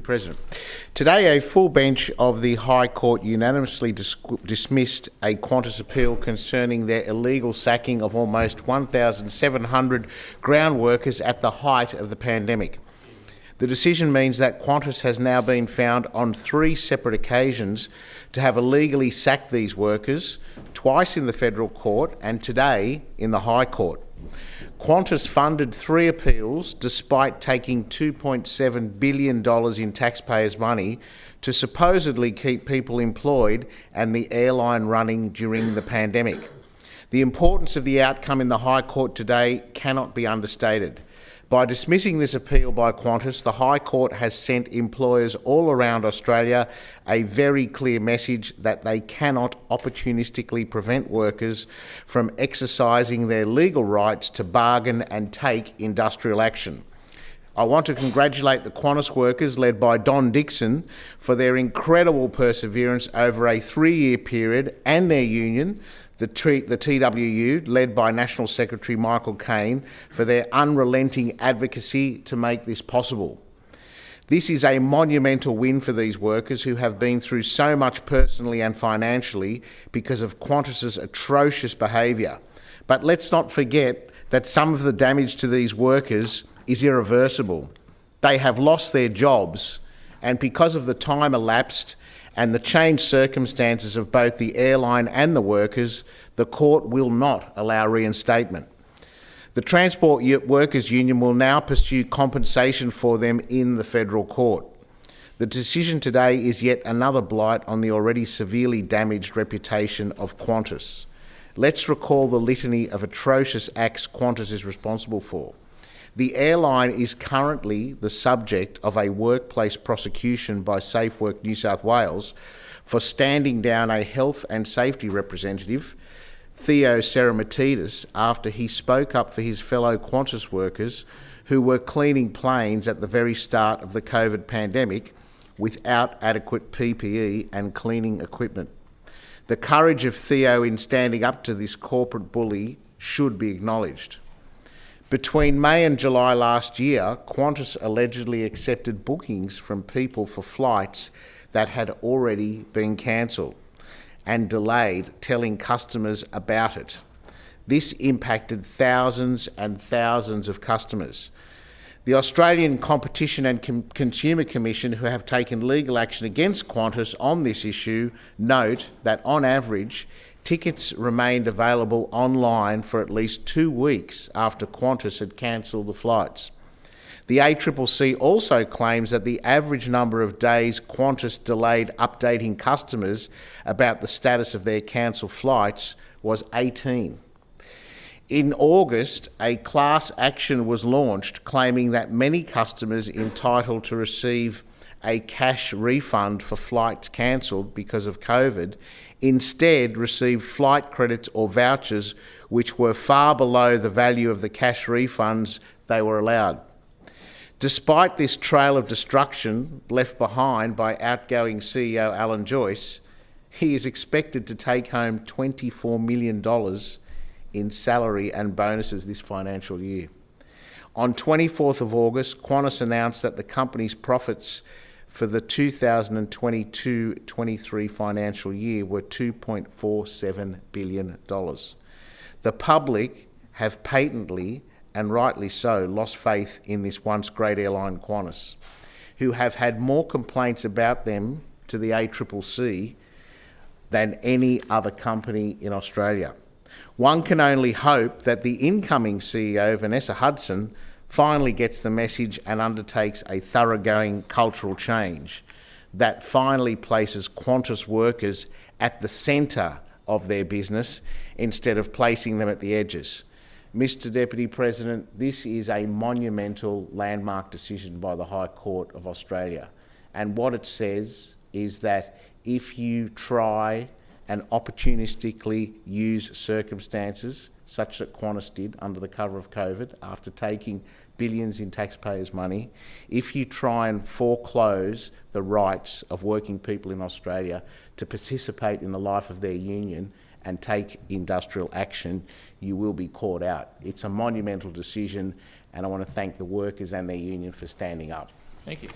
President. Today, a full bench of the High Court unanimously dismissed a Qantas appeal concerning their illegal sacking of almost 1,700 ground workers at the height of the pandemic. The decision means that Qantas has now been found on 3 separate occasions to have illegally sacked these workers, twice in the Federal Court and today in the High Court. Qantas funded 3 appeals despite taking $2.7 billion in taxpayers' money to supposedly keep people employed and the airline running during the pandemic. The importance of the outcome in the High Court today cannot be understated. By dismissing this appeal by Qantas, the High Court has sent employers all around Australia a very clear message that they cannot opportunistically prevent workers from exercising their legal rights to bargain and take industrial action. I want to congratulate the Qantas workers, led by Don Dixon, for their incredible perseverance over a 3-year period, and their union, the TWU, led by National Secretary Michael Caine, for their unrelenting advocacy to make this possible. This is a monumental win for these workers who have been through so much personally and financially because of Qantas's atrocious behaviour. But let's not forget that some of the damage to these workers is irreversible. They have lost their jobs, and because of the time elapsed and the changed circumstances of both the airline and the workers, the court will not allow reinstatement. The Transport Workers Union will now pursue compensation for them in the Federal Court. The decision today is yet another blight on the already severely damaged reputation of Qantas. Let's recall the litany of atrocious acts Qantas is responsible for. The airline is currently the subject of a workplace prosecution by Safe Work New South Wales for standing down a health and safety representative, Theo Seramatidis, after he spoke up for his fellow Qantas workers who were cleaning planes at the very start of the COVID pandemic without adequate PPE and cleaning equipment. The courage of Theo in standing up to this corporate bully should be acknowledged. Between May and July last year, Qantas allegedly accepted bookings from people for flights that had already been cancelled and delayed, telling customers about it. This impacted thousands and thousands of customers. The Australian Competition and Consumer Commission, who have taken legal action against Qantas on this issue, note that on average, tickets remained available online for at least 2 weeks after Qantas had cancelled the flights. The ACCC also claims that the average number of days Qantas delayed updating customers about the status of their cancelled flights was 18. In August, a class action was launched claiming that many customers entitled to receive a cash refund for flights cancelled because of COVID instead received flight credits or vouchers which were far below the value of the cash refunds they were allowed. Despite this trail of destruction left behind by outgoing CEO Alan Joyce, he is expected to take home $24 million in salary and bonuses this financial year. On 24th of August, Qantas announced that the company's profits for the 2022-23 financial year were $2.47 billion. The public have patently, and rightly so, lost faith in this once great airline Qantas, who have had more complaints about them to the ACCC than any other company in Australia. One can only hope that the incoming CEO, Vanessa Hudson, finally gets the message and undertakes a thoroughgoing cultural change that finally places Qantas workers at the centre of their business instead of placing them at the edges. Mr. Deputy President, this is a monumental landmark decision by the High Court of Australia, and what it says is that if you try and opportunistically use circumstances such that Qantas did under the cover of COVID after taking billions in taxpayers' money, if you try and foreclose the rights of working people in Australia to participate in the life of their union and take industrial action, you will be caught out. It's a monumental decision, and I want to thank the workers and their union for standing up. Thank you.